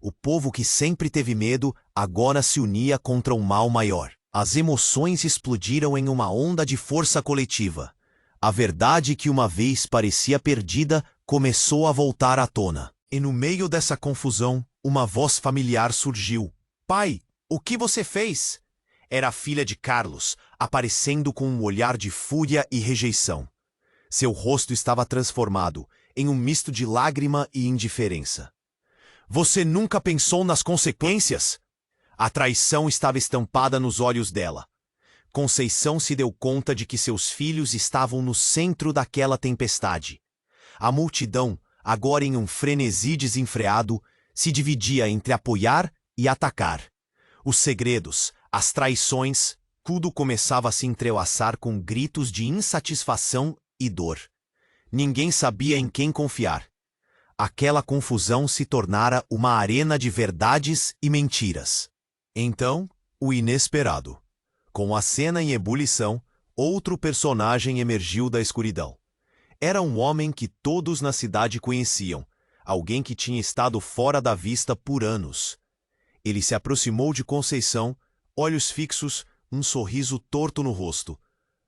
O povo que sempre teve medo agora se unia contra um mal maior. As emoções explodiram em uma onda de força coletiva. A verdade que uma vez parecia perdida começou a voltar à tona. E no meio dessa confusão, uma voz familiar surgiu. "Pai, o que você fez?" Era a filha de Carlos, aparecendo com um olhar de fúria e rejeição. Seu rosto estava transformado em um misto de lágrima e indiferença. "Você nunca pensou nas consequências?" A traição estava estampada nos olhos dela. Conceição se deu conta de que seus filhos estavam no centro daquela tempestade. A multidão, agora em um frenesi desenfreado, se dividia entre apoiar e atacar. Os segredos, as traições, tudo começava a se entrelaçar com gritos de insatisfação e dor. Ninguém sabia em quem confiar. Aquela confusão se tornara uma arena de verdades e mentiras. Então, o inesperado. Com a cena em ebulição, outro personagem emergiu da escuridão. Era um homem que todos na cidade conheciam, alguém que tinha estado fora da vista por anos. Ele se aproximou de Conceição, olhos fixos, um sorriso torto no rosto.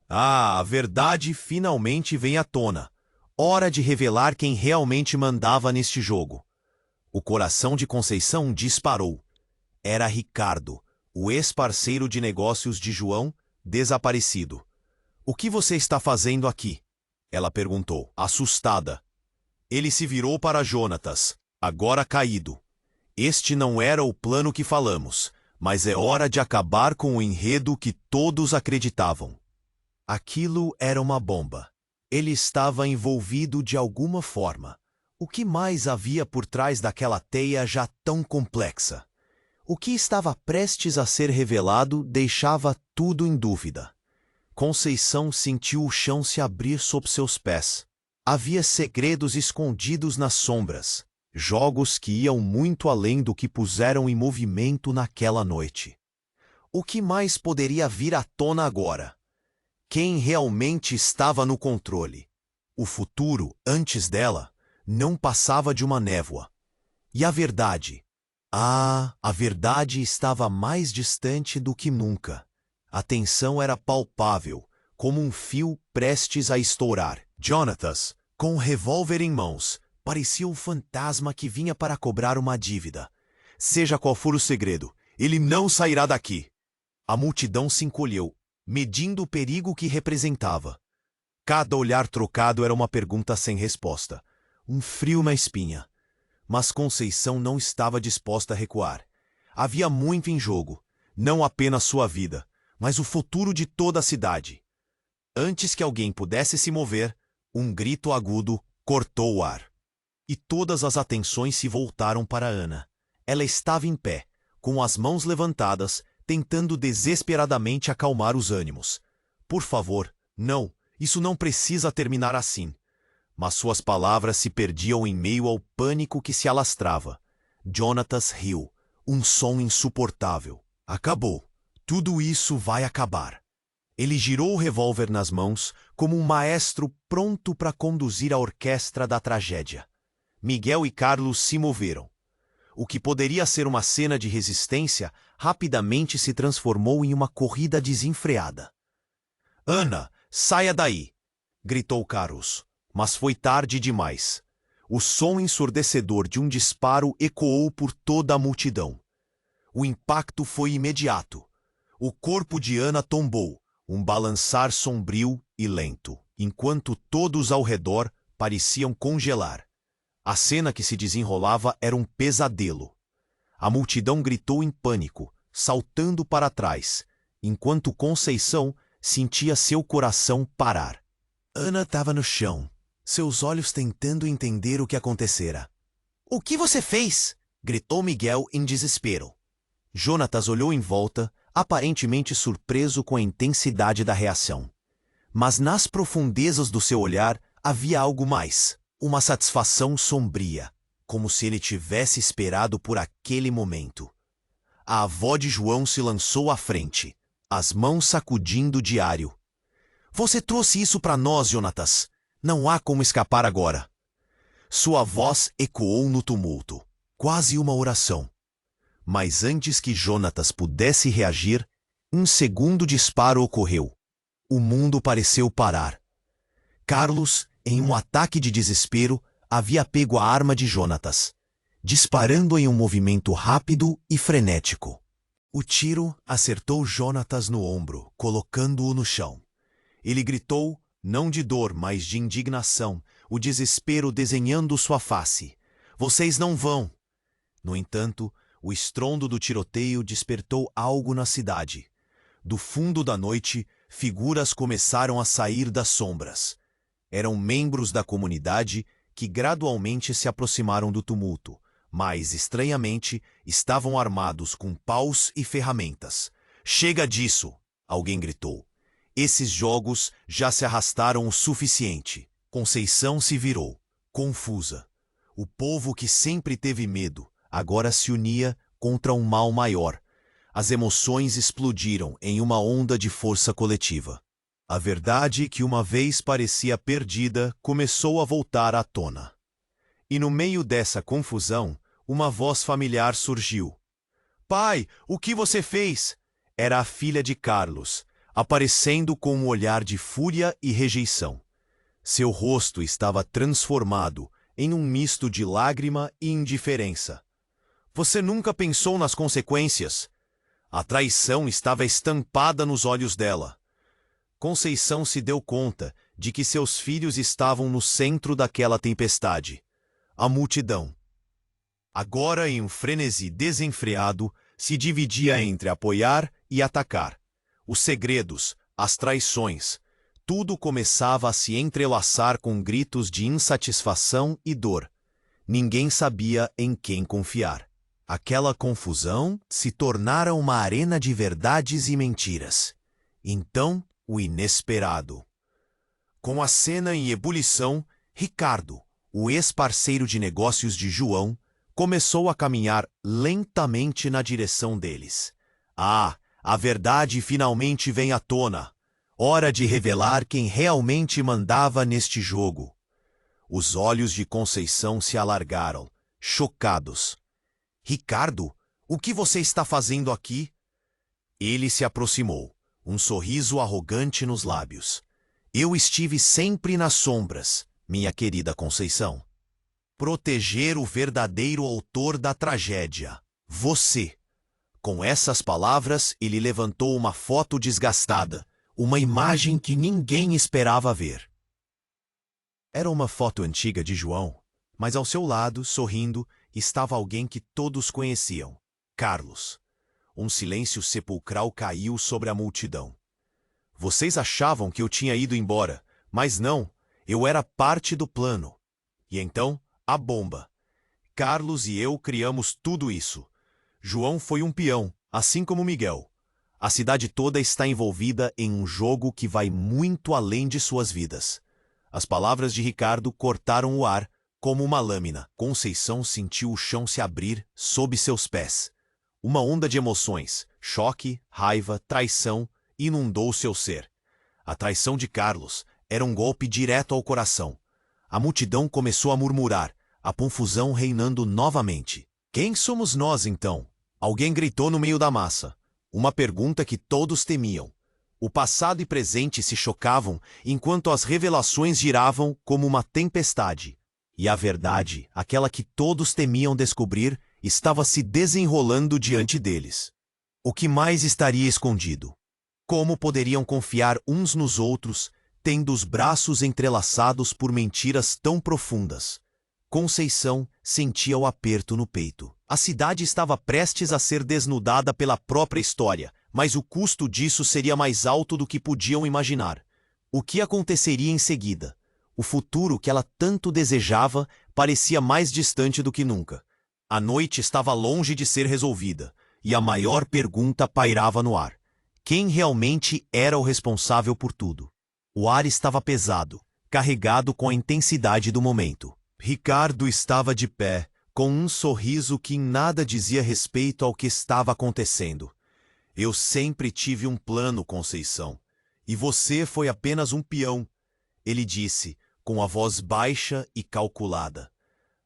Ah, a verdade finalmente vem à tona. Hora de revelar quem realmente mandava neste jogo. O coração de Conceição disparou. Era Ricardo, o ex-parceiro de negócios de João, desaparecido. "O que você está fazendo aqui?" ela perguntou, assustada. Ele se virou para Jonatas, agora caído. "Este não era o plano que falamos, mas é hora de acabar com o enredo que todos acreditavam." Aquilo era uma bomba. Ele estava envolvido de alguma forma. O que mais havia por trás daquela teia já tão complexa? O que estava prestes a ser revelado deixava tudo em dúvida. Conceição sentiu o chão se abrir sob seus pés. Havia segredos escondidos nas sombras, jogos que iam muito além do que puseram em movimento naquela noite. O que mais poderia vir à tona agora? Quem realmente estava no controle? O futuro, antes dela, não passava de uma névoa. E a verdade? Ah, a verdade estava mais distante do que nunca. A tensão era palpável, como um fio prestes a estourar. Jonatas, com o revólver em mãos, parecia um fantasma que vinha para cobrar uma dívida. Seja qual for o segredo, ele não sairá daqui. A multidão se encolheu, medindo o perigo que representava. Cada olhar trocado era uma pergunta sem resposta, um frio na espinha. Mas Conceição não estava disposta a recuar. Havia muito em jogo, não apenas sua vida, mas o futuro de toda a cidade. Antes que alguém pudesse se mover, um grito agudo cortou o ar. E todas as atenções se voltaram para Ana. Ela estava em pé, com as mãos levantadas, tentando desesperadamente acalmar os ânimos. "Por favor, não, isso não precisa terminar assim." Mas suas palavras se perdiam em meio ao pânico que se alastrava. Jonatas riu, um som insuportável. "Acabou. Tudo isso vai acabar." Ele girou o revólver nas mãos, como um maestro pronto para conduzir a orquestra da tragédia. Miguel e Carlos se moveram. O que poderia ser uma cena de resistência rapidamente se transformou em uma corrida desenfreada. "Ana, saia daí!" gritou Carlos, mas foi tarde demais. O som ensurdecedor de um disparo ecoou por toda a multidão. O impacto foi imediato. O corpo de Ana tombou, um balançar sombrio e lento, enquanto todos ao redor pareciam congelar. A cena que se desenrolava era um pesadelo. A multidão gritou em pânico, saltando para trás, enquanto Conceição sentia seu coração parar. Ana estava no chão, seus olhos tentando entender o que acontecera. "O que você fez?" gritou Miguel em desespero. Jonatas olhou em volta, aparentemente surpreso com a intensidade da reação. Mas nas profundezas do seu olhar havia algo mais. Uma satisfação sombria, como se ele tivesse esperado por aquele momento. A avó de João se lançou à frente, as mãos sacudindo o diário. "Você trouxe isso para nós, Jonatas. Não há como escapar agora." Sua voz ecoou no tumulto, quase uma oração. Mas antes que Jonatas pudesse reagir, um segundo disparo ocorreu. O mundo pareceu parar. Carlos, em um ataque de desespero, havia pego a arma de Jonatas, disparando em um movimento rápido e frenético. O tiro acertou Jonatas no ombro, colocando-o no chão. Ele gritou, não de dor, mas de indignação, o desespero desenhando sua face. "Vocês não vão!" No entanto, o estrondo do tiroteio despertou algo na cidade. Do fundo da noite, figuras começaram a sair das sombras. Eram membros da comunidade que gradualmente se aproximaram do tumulto, mas, estranhamente, estavam armados com paus e ferramentas. "Chega disso!" alguém gritou. "Esses jogos já se arrastaram o suficiente." Conceição se virou, confusa. O povo que sempre teve medo, agora se unia contra um mal maior. As emoções explodiram em uma onda de força coletiva. A verdade que uma vez parecia perdida começou a voltar à tona. E no meio dessa confusão, uma voz familiar surgiu. "Pai, o que você fez?" Era a filha de Carlos, aparecendo com um olhar de fúria e rejeição. Seu rosto estava transformado em um misto de lágrima e indiferença. "Você nunca pensou nas consequências?" A traição estava estampada nos olhos dela. Conceição se deu conta de que seus filhos estavam no centro daquela tempestade. A multidão. Agora, em um frenesi desenfreado, se dividia entre apoiar e atacar. Os segredos, as traições, tudo começava a se entrelaçar com gritos de insatisfação e dor. Ninguém sabia em quem confiar. Aquela confusão se tornara uma arena de verdades e mentiras. Então, o inesperado. Com a cena em ebulição, Ricardo, o ex-parceiro de negócios de João, começou a caminhar lentamente na direção deles. Ah, a verdade finalmente vem à tona. Hora de revelar quem realmente mandava neste jogo. Os olhos de Conceição se alargaram, chocados. "Ricardo, o que você está fazendo aqui?" Ele se aproximou, um sorriso arrogante nos lábios. "Eu estive sempre nas sombras, minha querida Conceição. Proteger o verdadeiro autor da tragédia, você." Com essas palavras, ele levantou uma foto desgastada, uma imagem que ninguém esperava ver. Era uma foto antiga de João, mas ao seu lado, sorrindo, estava alguém que todos conheciam, Carlos. Um silêncio sepulcral caiu sobre a multidão. "Vocês achavam que eu tinha ido embora, mas não, eu era parte do plano." E então, a bomba. Carlos e eu criamos tudo isso. João foi um peão, assim como Miguel. A cidade toda está envolvida em um jogo que vai muito além de suas vidas. As palavras de Ricardo cortaram o ar como uma lâmina. Conceição sentiu o chão se abrir sob seus pés. Uma onda de emoções, choque, raiva, traição, inundou seu ser. A traição de Carlos era um golpe direto ao coração. A multidão começou a murmurar, a confusão reinando novamente. "Quem somos nós, então?" Alguém gritou no meio da massa. Uma pergunta que todos temiam. O passado e presente se chocavam enquanto as revelações giravam como uma tempestade. E a verdade, aquela que todos temiam descobrir, estava se desenrolando diante deles. O que mais estaria escondido? Como poderiam confiar uns nos outros, tendo os braços entrelaçados por mentiras tão profundas? Conceição sentia o aperto no peito. A cidade estava prestes a ser desnudada pela própria história, mas o custo disso seria mais alto do que podiam imaginar. O que aconteceria em seguida? O futuro que ela tanto desejava parecia mais distante do que nunca. A noite estava longe de ser resolvida, e a maior pergunta pairava no ar. Quem realmente era o responsável por tudo? O ar estava pesado, carregado com a intensidade do momento. Ricardo estava de pé, com um sorriso que em nada dizia respeito ao que estava acontecendo. "Eu sempre tive um plano, Conceição, e você foi apenas um peão", ele disse, com a voz baixa e calculada.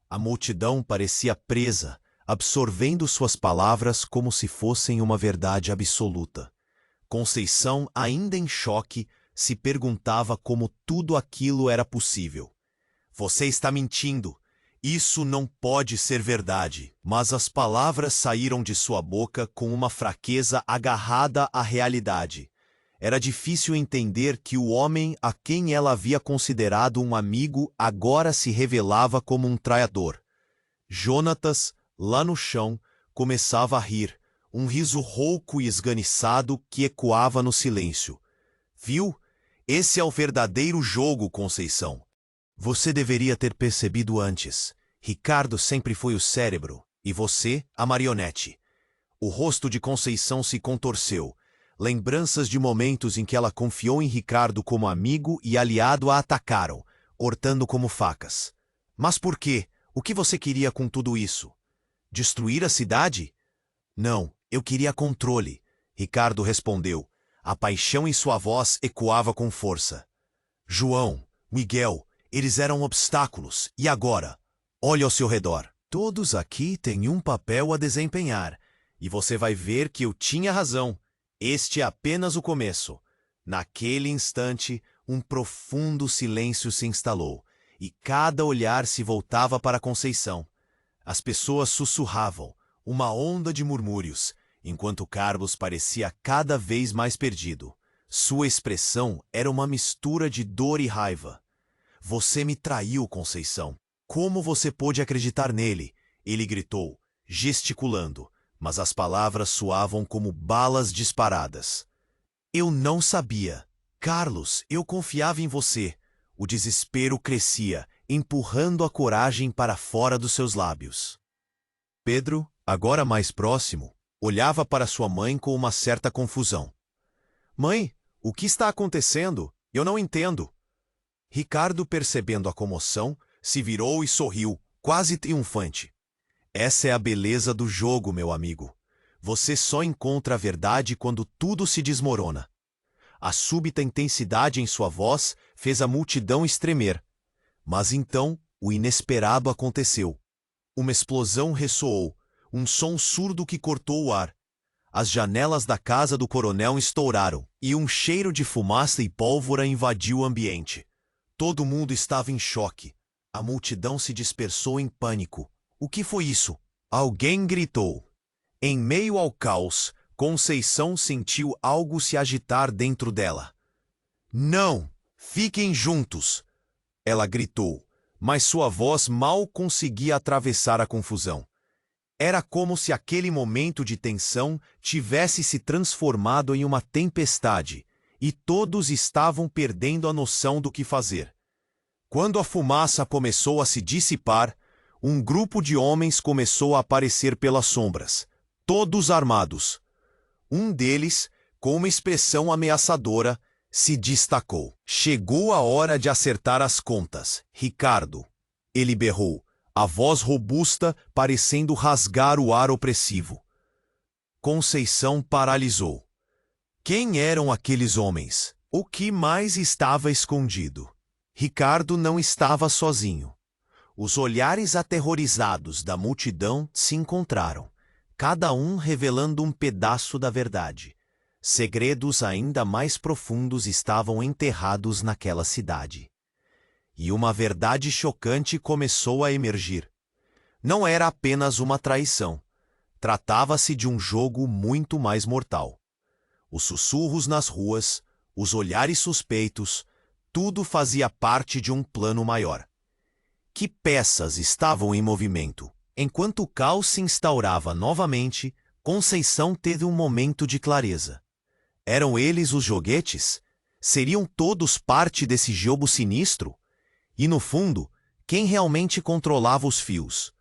A multidão parecia presa, absorvendo suas palavras como se fossem uma verdade absoluta. Conceição, ainda em choque, se perguntava como tudo aquilo era possível. "Você está mentindo. Isso não pode ser verdade." Mas as palavras saíram de sua boca com uma fraqueza agarrada à realidade. Era difícil entender que o homem a quem ela havia considerado um amigo agora se revelava como um traidor. Jonatas, lá no chão, começava a rir, um riso rouco e esganiçado que ecoava no silêncio. "Viu? Esse é o verdadeiro jogo, Conceição. Você deveria ter percebido antes. Ricardo sempre foi o cérebro, e você, a marionete." O rosto de Conceição se contorceu. Lembranças de momentos em que ela confiou em Ricardo como amigo e aliado a atacaram, hortando como facas. Mas por quê? O que você queria com tudo isso? Destruir a cidade? Não, eu queria controle, Ricardo respondeu. A paixão em sua voz ecoava com força. João, Miguel, eles eram obstáculos, e agora? Olhe ao seu redor. Todos aqui têm um papel a desempenhar, e você vai ver que eu tinha razão. Este é apenas o começo. Naquele instante, um profundo silêncio se instalou, e cada olhar se voltava para Conceição. As pessoas sussurravam, uma onda de murmúrios, enquanto Carlos parecia cada vez mais perdido. Sua expressão era uma mistura de dor e raiva. Você me traiu, Conceição. Como você pôde acreditar nele? Ele gritou, gesticulando, mas as palavras soavam como balas disparadas. Eu não sabia. Carlos, eu confiava em você. O desespero crescia, empurrando a coragem para fora dos seus lábios. Pedro, agora mais próximo, olhava para sua mãe com uma certa confusão. Mãe, o que está acontecendo? Eu não entendo. Ricardo, percebendo a comoção, se virou e sorriu, quase triunfante. Essa é a beleza do jogo, meu amigo. Você só encontra a verdade quando tudo se desmorona. A súbita intensidade em sua voz fez a multidão estremer. Mas então, o inesperado aconteceu. Uma explosão ressoou, um som surdo que cortou o ar. As janelas da casa do coronel estouraram, e um cheiro de fumaça e pólvora invadiu o ambiente. Todo mundo estava em choque. A multidão se dispersou em pânico. O que foi isso? Alguém gritou. Em meio ao caos, Conceição sentiu algo se agitar dentro dela. Não! Fiquem juntos! Ela gritou, mas sua voz mal conseguia atravessar a confusão. Era como se aquele momento de tensão tivesse se transformado em uma tempestade, e todos estavam perdendo a noção do que fazer. Quando a fumaça começou a se dissipar, um grupo de homens começou a aparecer pelas sombras, todos armados. Um deles, com uma expressão ameaçadora, se destacou. Chegou a hora de acertar as contas, Ricardo. Ele berrou, a voz robusta parecendo rasgar o ar opressivo. Conceição paralisou. Quem eram aqueles homens? O que mais estava escondido? Ricardo não estava sozinho. Os olhares aterrorizados da multidão se encontraram, cada um revelando um pedaço da verdade. Segredos ainda mais profundos estavam enterrados naquela cidade. E uma verdade chocante começou a emergir. Não era apenas uma traição. Tratava-se de um jogo muito mais mortal. Os sussurros nas ruas, os olhares suspeitos, tudo fazia parte de um plano maior. Que peças estavam em movimento? Enquanto o caos se instaurava novamente, Conceição teve um momento de clareza. Eram eles os joguetes? Seriam todos parte desse jogo sinistro? E no fundo, quem realmente controlava os fios?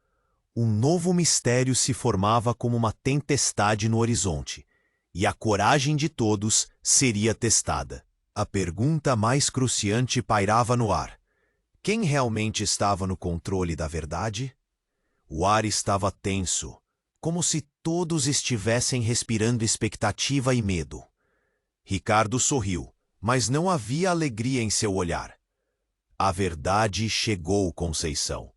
Um novo mistério se formava como uma tempestade no horizonte, e a coragem de todos seria testada. A pergunta mais cruciante pairava no ar. Quem realmente estava no controle da verdade? O ar estava tenso, como se todos estivessem respirando expectativa e medo. Ricardo sorriu, mas não havia alegria em seu olhar. A verdade chegou, Conceição.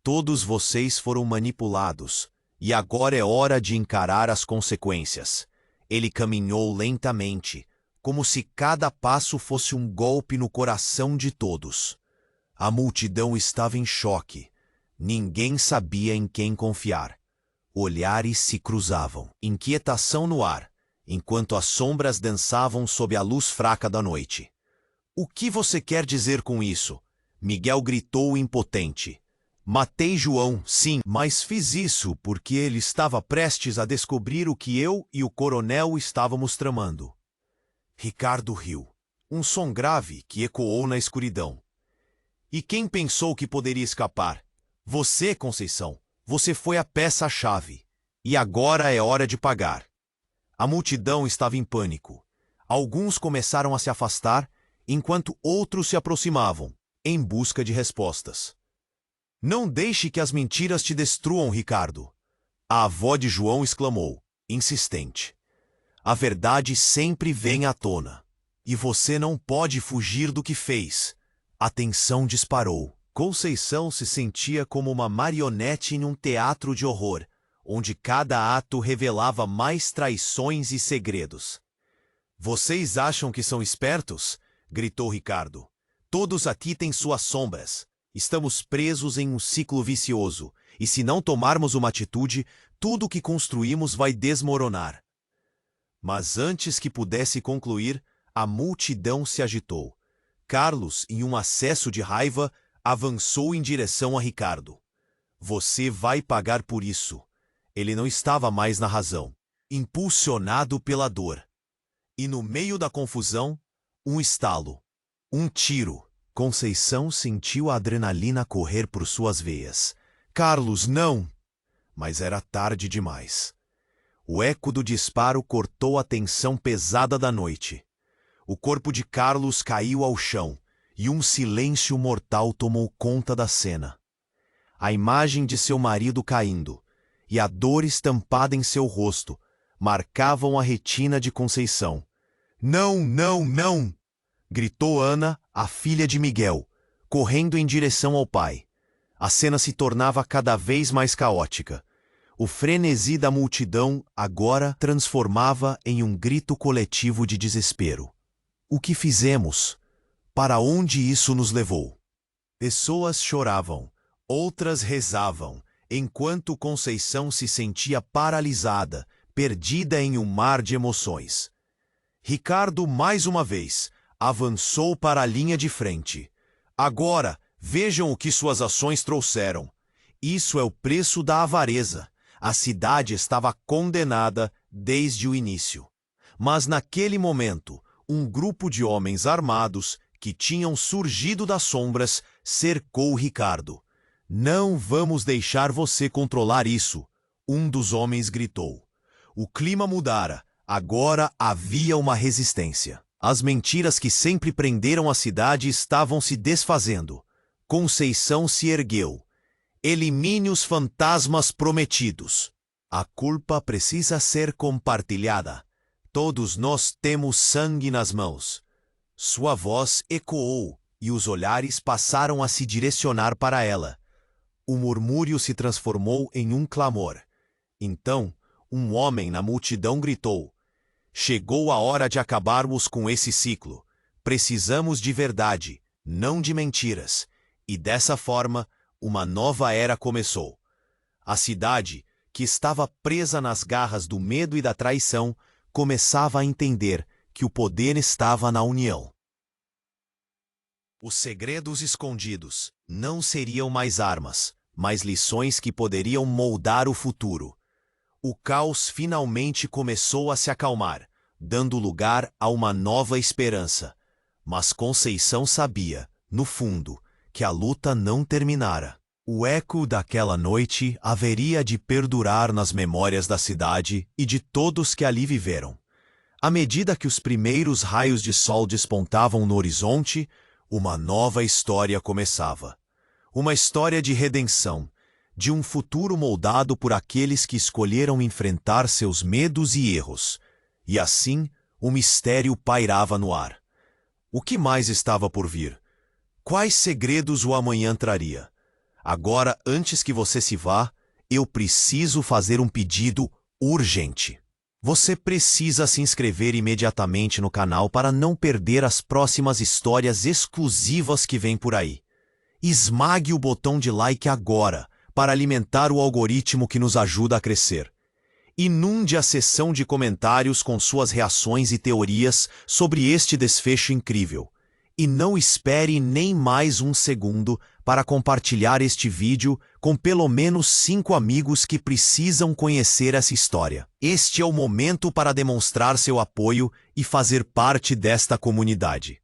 Todos vocês foram manipulados, e agora é hora de encarar as consequências. Ele caminhou lentamente, como se cada passo fosse um golpe no coração de todos. A multidão estava em choque. Ninguém sabia em quem confiar. Olhares se cruzavam, inquietação no ar, enquanto as sombras dançavam sob a luz fraca da noite. O que você quer dizer com isso? Miguel gritou impotente. Matei João, sim, mas fiz isso porque ele estava prestes a descobrir o que eu e o coronel estávamos tramando. Ricardo riu. Um som grave que ecoou na escuridão. E quem pensou que poderia escapar? Você, Conceição. Você foi a peça-chave. E agora é hora de pagar. A multidão estava em pânico. Alguns começaram a se afastar, enquanto outros se aproximavam, em busca de respostas. Não deixe que as mentiras te destruam, Ricardo. A avó de João exclamou, insistente. A verdade sempre vem à tona. E você não pode fugir do que fez. A tensão disparou. Conceição se sentia como uma marionete em um teatro de horror, onde cada ato revelava mais traições e segredos. Vocês acham que são espertos? Gritou Ricardo. Todos aqui têm suas sombras. Estamos presos em um ciclo vicioso, e se não tomarmos uma atitude, tudo o que construímos vai desmoronar. Mas antes que pudesse concluir, a multidão se agitou. Carlos, em um acesso de raiva, avançou em direção a Ricardo. Você vai pagar por isso. Ele não estava mais na razão, impulsionado pela dor. E no meio da confusão, um estalo. Um tiro. Conceição sentiu a adrenalina correr por suas veias. Carlos, não! Mas era tarde demais. O eco do disparo cortou a tensão pesada da noite. O corpo de Carlos caiu ao chão e um silêncio mortal tomou conta da cena. A imagem de seu marido caindo e a dor estampada em seu rosto marcavam a retina de Conceição. Não, não, não! Gritou Ana, a filha de Miguel, correndo em direção ao pai. A cena se tornava cada vez mais caótica. O frenesi da multidão agora transformava em um grito coletivo de desespero. O que fizemos? Para onde isso nos levou? Pessoas choravam, outras rezavam, enquanto Conceição se sentia paralisada, perdida em um mar de emoções. Ricardo, mais uma vez, avançou para a linha de frente. Agora, vejam o que suas ações trouxeram. Isso é o preço da avareza. A cidade estava condenada desde o início. Mas naquele momento, um grupo de homens armados que tinham surgido das sombras cercou Ricardo. Não vamos deixar você controlar isso, um dos homens gritou. O clima mudara. Agora havia uma resistência. As mentiras que sempre prenderam a cidade estavam se desfazendo. Conceição se ergueu. Elimine os fantasmas prometidos. A culpa precisa ser compartilhada. Todos nós temos sangue nas mãos. Sua voz ecoou e os olhares passaram a se direcionar para ela. O murmúrio se transformou em um clamor. Então, um homem na multidão gritou: chegou a hora de acabarmos com esse ciclo. Precisamos de verdade, não de mentiras. E dessa forma, uma nova era começou. A cidade, que estava presa nas garras do medo e da traição, começava a entender que o poder estava na união. Os segredos escondidos não seriam mais armas, mas lições que poderiam moldar o futuro. O caos finalmente começou a se acalmar, dando lugar a uma nova esperança. Mas Conceição sabia, no fundo, que a luta não terminara. O eco daquela noite haveria de perdurar nas memórias da cidade e de todos que ali viveram. À medida que os primeiros raios de sol despontavam no horizonte, uma nova história começava. Uma história de redenção, de um futuro moldado por aqueles que escolheram enfrentar seus medos e erros. E assim, o mistério pairava no ar. O que mais estava por vir? Quais segredos o amanhã traria? Agora, antes que você se vá, eu preciso fazer um pedido urgente. Você precisa se inscrever imediatamente no canal para não perder as próximas histórias exclusivas que vêm por aí. Esmague o botão de like agora para alimentar o algoritmo que nos ajuda a crescer. Inunde a seção de comentários com suas reações e teorias sobre este desfecho incrível. E não espere nem mais um segundo para compartilhar este vídeo com pelo menos 5 amigos que precisam conhecer essa história. Este é o momento para demonstrar seu apoio e fazer parte desta comunidade.